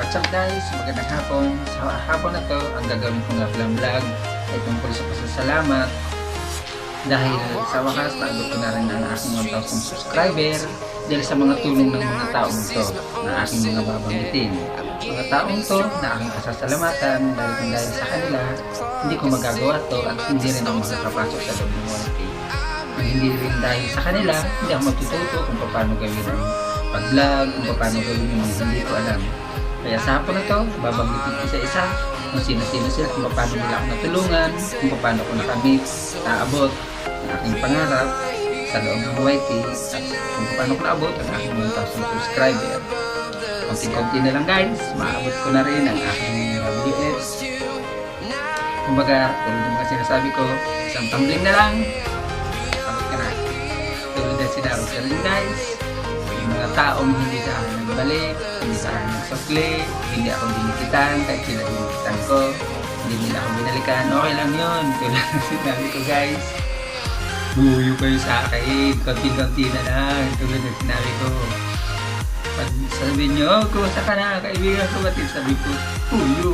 What's up guys? Magandang hapon. Sa hapon na to, ang gagawin ko nga palang vlog ay tungkol sa pasasalamat dahil sa wakas naabot ko na rin ang aking 1,000 subscriber dahil sa mga tulong ng mga taong ito na aking mga babanggitin. Mga taong to na aking pasasalamatan dahil sa kanila, hindi ko magagawa to at hindi rin ako makakapasok sa loob ng YT. Hindi rin dahil sa kanila, hindi ako matututo kung paano gawin ang pag-vlog, kung paano gawin yung mga hindi ko alam. Kaya sa hapon na to, babanggitin ko isa-isa kung sino-sino sila, kung paano nila ako natulungan, kung paano ko nakamit, naabot ang aking pangarap sa loob ng YT, at kung paano ko naabot ang aking 1,000 subscriber. Konti-konti na lang guys, maabot ko na rin ang aking WS. Kumbaga, tulad ng mga sinasabi ko, isang tumbling na lang, abot ka na. Tulad na sinabi ko rin guys, yung mga taong hindi sa akin nagbalik, hindi sa akin nagsukli, hindi ako dinikitan, kahit sila dinikitan ko, hindi nila ako binalikan, okay lang yun. Tulad ng sinabi ko guys, buyo kayo sa akin, konti-konti na lang, tulad ng sinabi ko. Pag sabihin nyo, oh, kumusta ka na, kaibigan ko, ba't sabi ko, buyo.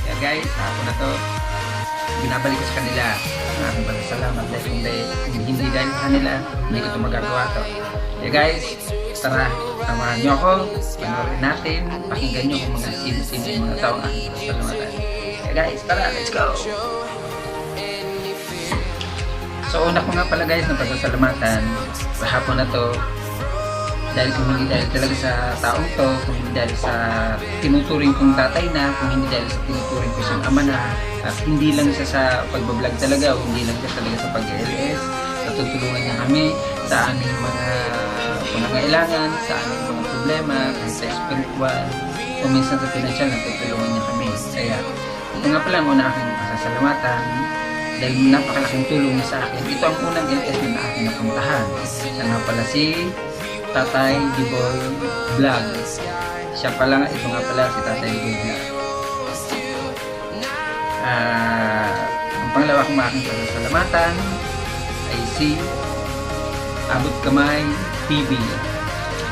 Kaya guys, ako na to, binabalik ko sa kanila ang aking pasasalamat dahil kung hindi dahil sa kanila, hindi ko ito magagawa to. Kaya guys, tara, samahan nyo ako, panoorin natin, pakinggan nyo kung mga sino-sino yung mga taong aking pasasalamatan. Kaya guys, tara, let's go! So una ko nga pala guys ng pasasalamatan sa hapon na to, dahil kung hindi dahil talaga sa taong to, kung hindi dahil sa tinuturing kong tatay na, kung hindi dahil sa tinuturing ko siyang ama na, at hindi lang siya sa pagbablog talaga, o hindi lang siya talaga sa pag-LS, natutulungan niya kami sa aming mga pangangailangan, sa aming mga problema, sa spiritual, o minsan sa financial, natutulungan niya kami. Kaya ito nga pala ang una aking pasasalamatan dahil napakalaking tulong niya sa akin. Ito ang unang LS na aking napuntahan. Siya nga pala si Tatay Diboy Vlog. Siya pala, ito nga pala si Tatay Diboy Vlog. Ang pangalawa kong aking pasasalamatan ay si Abot Kamay TV.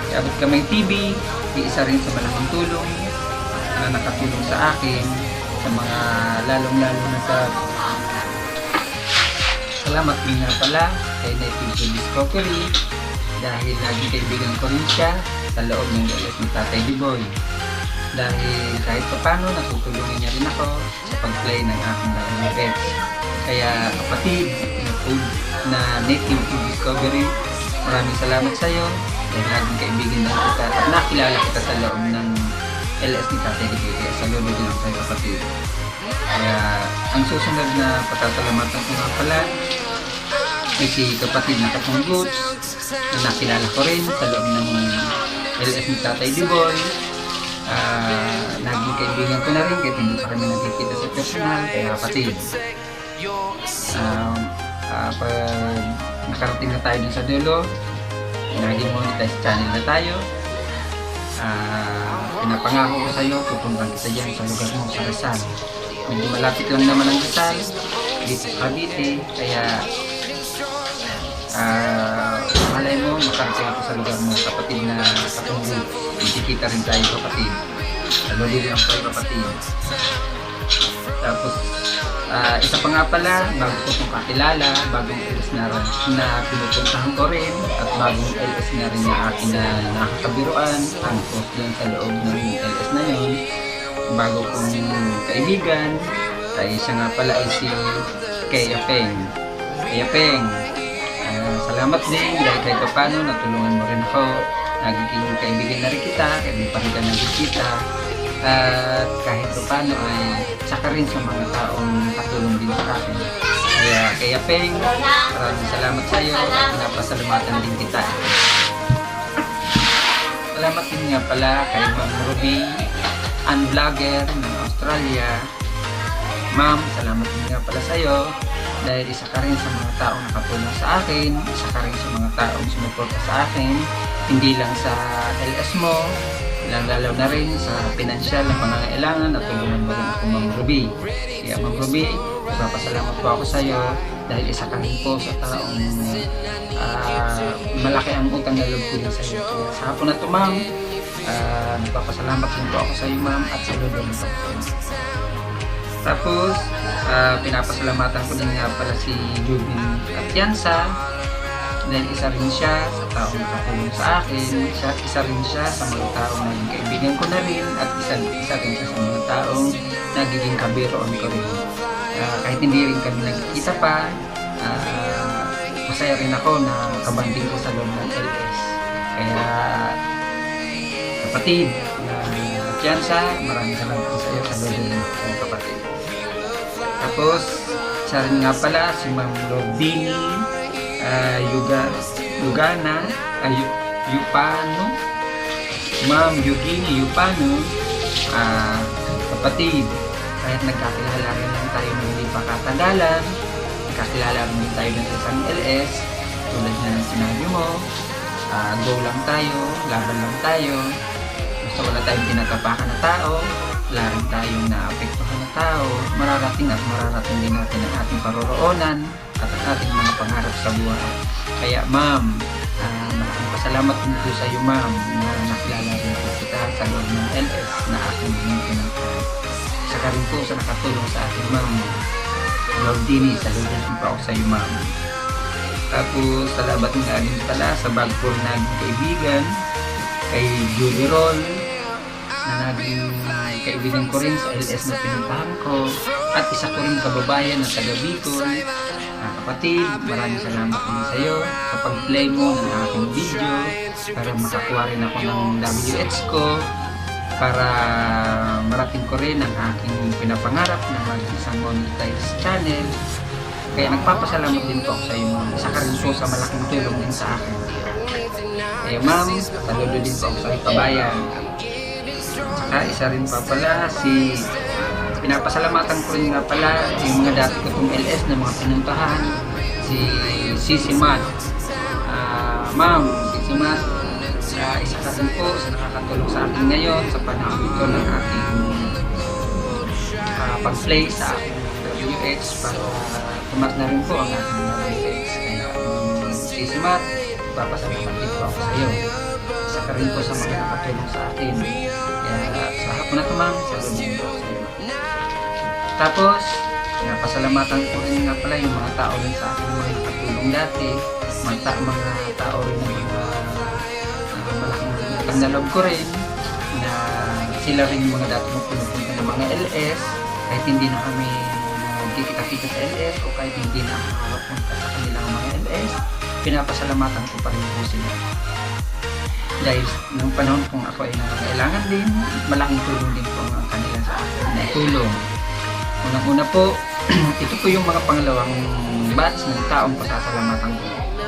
Si Abot Kamay TV, isa rin sa malaking tulong na nakatulong sa akin sa mga lalong-lalo na sa salamat din nga pala kay Native Food Discovery dahil naging kaibigan ko rin siya sa loob ng LS ni Tatay Diboy. Dahil kahit pa paano natutulungan niya rin ako sa pag-play ng aking LS. Kaya kapatid na Native Food Discovery, maraming salamat sa iyo dahil naging kaibigan din kita at nakilala kita sa loob ng LS ni Tatay Diboy. Kaya saludo din ako sa kapatid. Kaya ang susunod na pasasalamatan ko nga pala ay si kapatid na Katong Goods na nakilala ko rin sa loob ng LS ni Tatay Diboy. Naging kaibigan ko na rin kahit hindi pa kami nagkikita sa personal. Kaya kapatid, pag nakarating na tayo dun sa dulo, naging monetize channel na tayo. Pinapangako ko sa iyo, pupuntahan kita dyan sa lugar mo sa Rizal. Medyo malapit lang naman ang Rizal dito sa Cavite, kaya malay mo makarating ako sa lugar mo, kapatid na Katong Goods. Kita rin tayo kapatid, saludi rin ako tayo kapatid. Tapos isa pa nga pala, bago ko itong kakilala, bagong LS na pinupuntahan ko rin at bagong LS na rin na akin na nakakabiruan ang post dyan sa loob ng LS na yun. Bago kong kaibigan ay siya nga pala ay si Kaya Peng. Kaya Peng, salamat din dahil kahit paano natulungan mo rin ako. Nagiging kaibigan na rin kita, kahit di pa rin ka nagkikita. At kahit paano ay saka rin sa mga taong katulong din sa akin. Kaya Peng, maraming salamat sa iyo. Napasalamatan din kita. Salamat din nga pala kay Ma'am Ruby, ang vlogger ng Australia. Ma'am, salamat din nga pala sa iyo dahil isa ka rin sa mga taong nakatulong sa akin, isa ka rin sa mga taong sumuporta sa akin, hindi lang sa LS mo, lalo na rin sa pinansyal na pangangailangan at tulungan mo rin ako, Ma'am Ruby. Kaya Ma'am Ruby, nagpapasalamat po ako sa iyo dahil isa ka rin po sa taong malaki ang utang na loob ko sa iyo. Kaya sa hapon na ito, Ma'am, Nagpapasalamat din po ako sa iyo, ma'am, at saludo din po ako. Tapos, pinapasalamatan ko din nga pala si Jubin Atienza dahil isa rin siya sa taong nakatulong sa akin, isa rin siya sa mga taong naging kaibigan ko na rin, at isa rin siya sa mga taong nagiging kabiroon ko rin. Kahit hindi rin kami nagkikita pa, masaya rin ako na kabanding ko sa loob ng LS. Kaya kapatid na Atienza, maraming salamat po sa iyo sa loob ng kapatid. Tapos, siya rin nga pala si Ma'am Rodini Yupano, Ma'am Eugenie Yupano, kapatid, kahit nagkakilala rin lang tayo ng hindi pa katagalan, nagkakilala rin tayo ng isang LS, tulad na ng sinabi mo, go lang tayo, laban lang tayo, basta wala tayong tinatapakan na tao, wala rin tayong naapektuhan na tao, mararating din natin ang ating paroroonan at ang ating mga pangarap sa buhay. Kaya ma'am, malaking pasalamat din po sa iyo, ma'am, na nakilala rin po kita sa loob ng LS na aking pinagkakas. Saka rin po sa nakatulong sa akin, ma'am. Lord Dini, saludo din po ako sa iyo, ma'am. Tapos, salamat nga din pala sa bago kong naging kaibigan, kay Julie Roll, na naging kaibigan ko rin sa LS na pinuntahan ko, at isa ko rin kababayan na taga Bicol. Kapatid, maraming salamat din sa iyo sa pag-play mo ng aking video para makakuha rin ako ng WH ko, para marating ko rin ang aking pinapangarap na mag-isang monetized channel. Kaya nagpapasalamat din po ako sa iyo, ma'am. Isa ka rin po sa malaking tulong din sa akin. Kaya ma'am, saludo din po ako sa iyo, kabayan. Saka isa rin pa pala pinapasalamatan ko rin nga pala yung mga dati ko itong LS na mga pinuntahan, si Sisi Mat. Ma'am, Sisi Mat, isa ka rin po sa nakakatulong sa akin ngayon sa panahon ito ng ating pag-play sa aking WH para tumas na rin po ang ating WH. Kaya Sisi Mat, papasalamat din po ako sa iyo. Isa ka rin po sa mga nakatulong sa akin. Kaya sa hapon na ito, ma'am, saludo din po sa iyo. Tapos, pasalamatan ko rin nga pala yung mga tao rin sa akin mga nakatulong dati, mga tao rin na mga malaking utang na loob ko rin, na sila rin yung mga dati mo pinupunta ng mga LS, kahit hindi na kami nagkikita-kita sa LS o kahit hindi na ako nakapunta sa kanilang mga LS, pinapasalamatan ko pa rin po sila. Dahil nung panahon kung ako ay nangangailangan din, malaking tulong din po ang kanila sa akin na itulong. Unang-una po, ito po yung mga pangalawang batch ng taong pasasalamatan ko.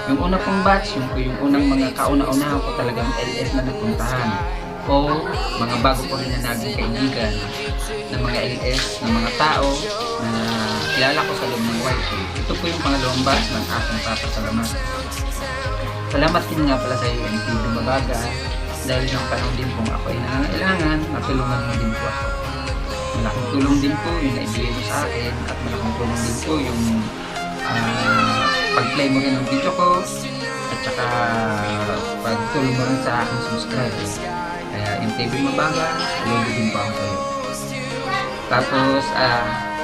Yung una pong batch, yung unang mga kauna-unahan ko talagang LS na napuntahan, o mga bago ko rin na naging kaibigan ng mga LS, ng mga tao na kilala ko sa loob ng YT. Ito po yung pangalawang batch ng aking pasasalamatan. Salamat din nga pala sa iyo, MP Dumabaga, dahil ng panahon din kung ako ay nangangailangan, natulungan mo din po ako. Malaking tulong din po yung naibigay mo sa akin, at malaking tulong din po yung pag-play mo rin ng video ko, at saka pag-tulong mo rin sa aking subscribers. Kaya MTV Mabaga, saludo din po ako sa iyo. Tapos,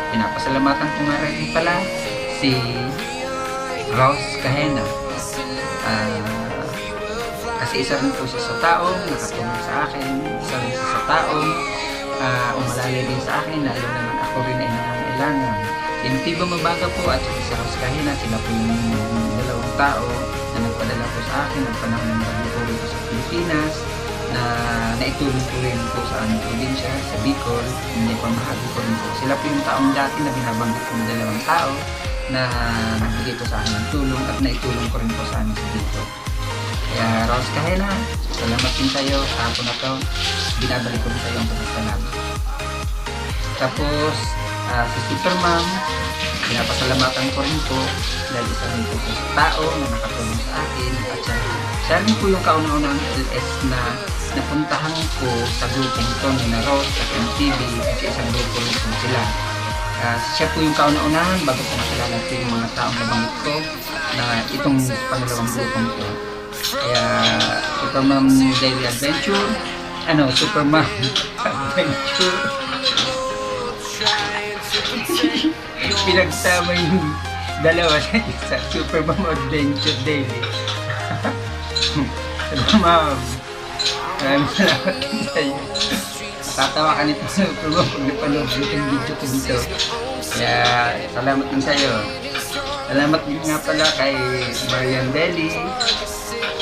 pinapasalamatan ko nga rin pala si Rose Kahena. Kasi isa rin po siya sa taong nakatulong sa akin, isa rin siya sa taong umalalay din sa akin, lalo naman ako rin ay nangangailangan. Si MTV Mabaga po at si Rose Kahena, sila po yung dalawang tao na nagpadala po sa akin ng panahon ng pagbubuhay ko sa Pilipinas, na naitulong ko rin po sa aming probinsya, sa Bicol, hindi pamahagi ko rin po. Sila po yung taong dati na binabanggit ko ng dalawang tao na nagbigay po sa akin ng tulong at naitulong ko rin po sa amin sa Bicol. Kaya Rose Kahena, salamat din tayo sa hapon na to. Binabalik ko rin tayo ang pasasalamat. Tapos, si Superman, pinapasalamatan ko rin po dahil isa rin po sa tao na nakatulong sa akin. At siya rin po yung kauna-unang LS na napuntahan ko sa grupong ito na Rose at MTV, kasi isang grupo rin po sila. Siya po yung kauna-unahan bago ko nakilala ko yung mga taong nabanggit ko na itong pangalawang grupong ito. Kaya ito, Ma'am Daily Adventure, Super Mom Adventure. Pinagsama yung dalawa sa isa, Super Mom Adventure Daily. Ma'am, maraming salamat din sa'yo. Tatawa ka nito sa Super Mom pag napanood yung video ko dito. Kaya salamat din sa'yo. Salamat din nga pala kay Marian Deli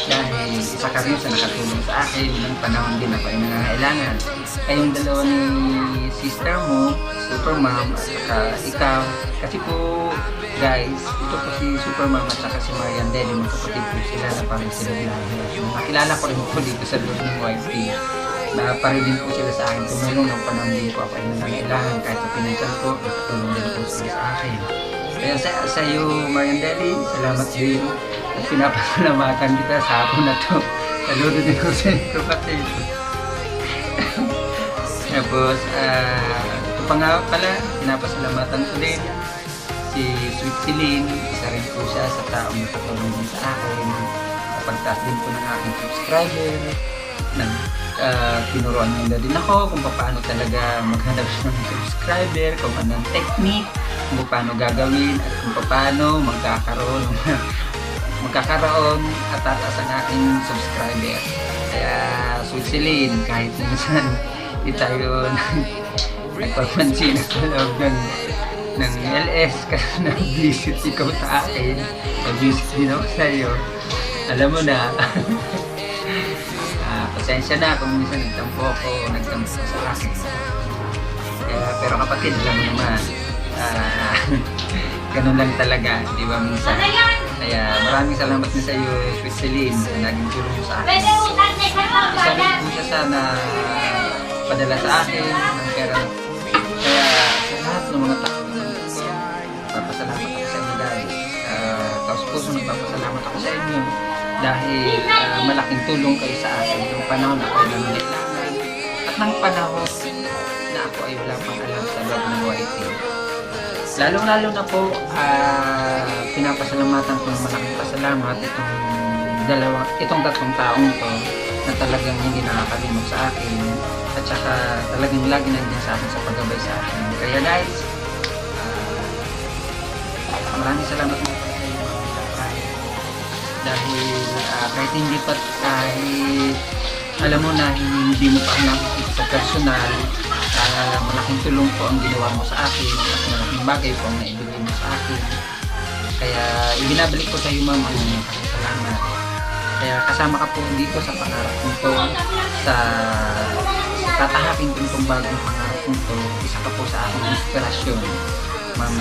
dahil isa ka rin sa nakatulong sa akin ng panahon din ako ay nangangailangan. Kayong dalawa ni sister mo, Super Mom at saka ikaw. Kasi po guys, ito po si Super Mom at saka si Marian Deli, magkapatid po sila na parang sila vlogger. Nakilala ko rin po dito sa loob ng YT na parang din po sila sa akin. Tumulong ng panahon din po ako ay nangangailangan kahit sa pinansyal ko, nakatulong din po sila sa akin. Kaya sa iyo, Marian Deli, salamat din. At pinapasalamatan kita sa hapon na to. Saludo din ko sa inyo kapatid. Tapos, ito pa nga pala, pinapasalamatan ko din si Sweet Celine. Isa rin po siya sa taong nakatulong din sa akin. Napagtaas din po ng aking subscriber. Tinuruan nila din ako kung paano talaga maghanap ng subscriber, kung anong technique, kung paano gagawin, at kung paano magkakaroon at tataas ang aking subscriber. Kaya Sweet Celine, kahit minsan di tayo nagpapansin sa loob ng LS kasi nag-visit ikaw sa akin, nag-visit din ako sa iyo, alam mo na. Pasensya na kung minsan nagtampo ako o nagtampo sa akin. Pero kapatid, alam mo naman, ganun lang talaga, di ba minsan? Kaya maraming salamat din sa iyo, Sweet Celine, na naging tulong mo sa akin. Isa rin po siya sana padala sa akin ng pera. Kaya sa lahat ng mga tao, papasalamat ako sa inyo guys. Taos puso nagpapasalamat ako sa inyo dahil malaking tulong kayo sa akin ng panahon ako ay nangangailangan at ng panahon na ako ay wala pang alam sa loob ng YT. Lalong-lalo na po, pinapasalamatan ko ng malaking pasalamat itong tatlong taong to na talagang hindi nakakalimot sa akin at saka talagang lagi nandiyan sa akin sa paggabay sa akin. Kaya guys, maraming salamat mo sa inyo dahil kahit hindi pa, kahit alam mo na hindi mo pa nakikita sa personal, malaking tulong po ang ginawa mo sa akin at malaking bagay po ang naibigay mo sa akin. Kaya ibinabalik ko sa iyo, ma'am, ang salamat. Kaya kasama ka po dito sa pangarap ko to, sa tatahakin ko itong bagong pangarap ko to. Isa ka po sa aking inspirasyon, ma'am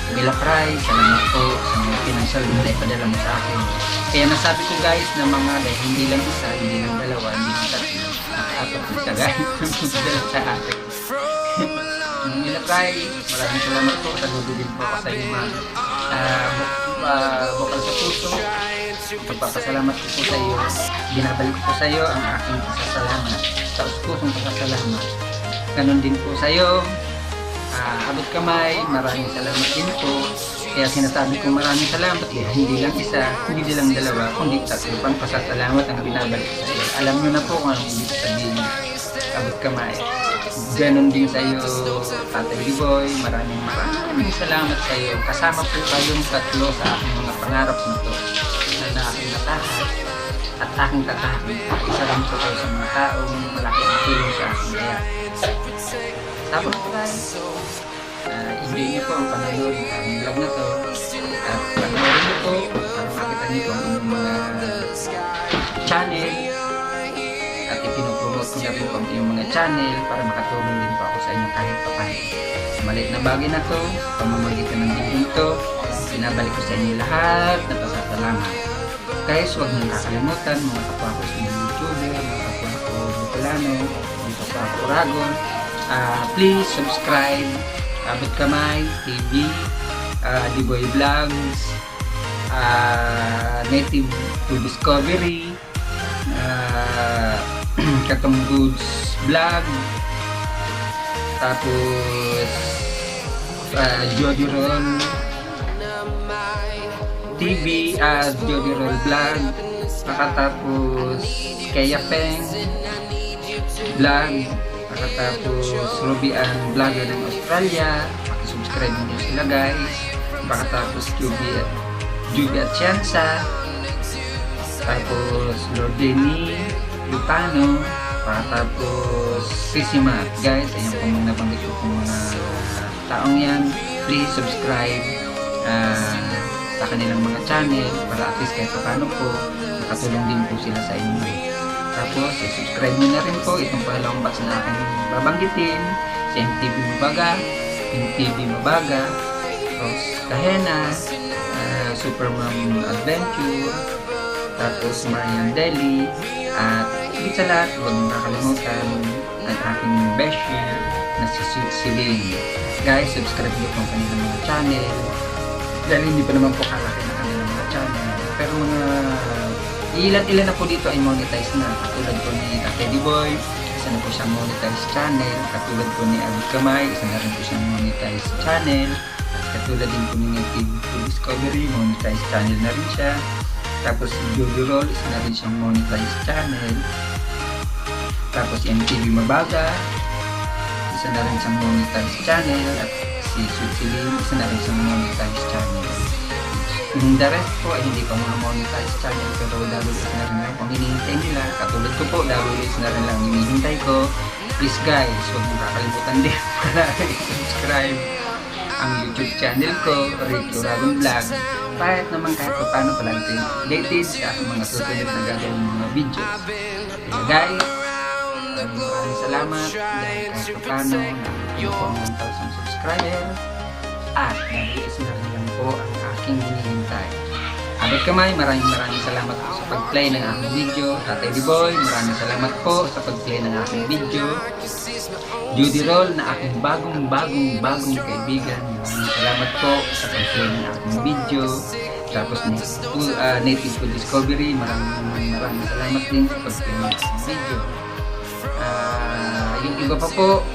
Mila Fry. Salamat po sa mga financial na ipadala mo sa akin. Kaya nasabi ko guys na mga dahil hindi lang isa, hindi lang dalawa, hindi lang tatlo, apat na siya guys nagpadala sa akin. Mila Fry, maraming salamat po. Saludo din po ako sa iyo, ma'am. Bukal sa puso, magpapasalamat ko po sa iyo. Binabalik ko po sa iyo ang aking pasasalamat, sa pusong pasasalamat. Ganon din po sa iyo. Abot kamay, maraming salamat din po. Kaya sinasabi ko maraming salamat hindi lang isa, hindi lang dalawa, kundi tatlo pang pasasalamat ang binabalik sa iyo. Alam nyo na po kung anong ibig sabihin. Abot kamay. Ganon din sa iyo, Tatay Liboy, maraming salamat sa iyo. Kasama po kayong tatlo sa aking mga pangarap nito na aking natahan at aking tatahan. Isa lang po kayo sa mga taong malaki ang tulong sa akin. Kaya tapos po guys, enjoy niyo po ang panonood ng vlog na to at panoorin niyo po para makita niyo po ang inyong mga channel at ipinopromote ko na po ang inyong mga channel para makatulong din po ako sa inyo kahit papahin. Maliit na bagay na to, pamamagitan ng video ito, pinabalik ko sa inyo lahat na pasasalamat. Guys, huwag niyong kakalimutan mga kapwa ko sa mga YouTuber, mga kapwa ko Bicolano, mga kapwa ko Oragon. Please subscribe Abot Kamay TV, Diboy Vlogs, Native to Discovery, Katong Goods Vlog, tapos Jody Roll TV, Jody Roll Vlog, Pakatapos Kaya Peng Vlog, pakatapos Ruby Ann Vlogger ng Australia, pakisubscribe nyo sila guys. Pakatapos Juby at Chianza, tapos Lord Denny Lutano, pakatapos Sisima guys. Ayan po mga nabanggit ko po mga taong yan. Please subscribe sa kanilang mga channel para at least kahit paano po makatulong din po sila sa inyo. Tapos subscribe nyo na rin po itong pangalawang batch na aking babanggitin, si MTV Mabaga, MTV Mabaga, Rose Kahena, Superman Adventure, tapos Marian Deli, at higit sa lahat, huwag nang kakalimutan ang aking beshi na si Celine. Guys, subscribe nyo po ang kanilang mga channel. Dahil hindi pa naman po kalaki na kanilang mga channel. Pero mga ilan-ilan na po dito ay monetize na. Katulad po ni Teddy Boy, isa na po siyang monetize channel. Katulad po ni Abby Kamay, isa na rin po siyang monetize channel. Katulad din po ni Native Food Discovery, monetize channel na rin siya. Tapos si Jojo Roll, isa na rin siyang monetize channel. Tapos si MTV Mabaga, isa na rin siyang monetize channel. At si Sweet Celine, isa na rin siyang monetize channel. Yung the rest po ay hindi pa mga monetize channel, pero WS na rin lang kung hinihintay nila. Katulad ko po, WS na rin lang hinihintay ko. Please guys, huwag mong kakalimutan din para i-subscribe ang YouTube channel ko, Rico Ragon Vlog. Kahit naman kahit paano palagi updated sa aking mga susunod na gagawin mga videos. Kaya guys, maraming salamat dahil kahit paano na po ang 1,000 subscriber at WS na rin lang po ang aking hinihintay. Abot Kamay, maraming salamat po sa pag-play ng aking video. Tatay Boy, maraming salamat po sa pag-play ng aking video. Judy Roll na aking bagong kaibigan, maraming salamat po sa pag-play ng aking video. Tapos Native Food Discovery, maraming salamat din sa pag-play ng aking video. Yung iba pa po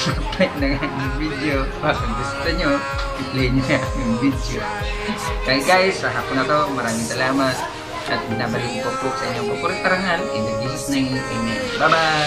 nag-play ng aking video. Kung gusto nyo, i-play nyo na aking video. Kaya guys, sa hapon na to, maraming salamat at binabalik ko po sa inyong papurit parangal in the Jesus name, amen. Bye bye.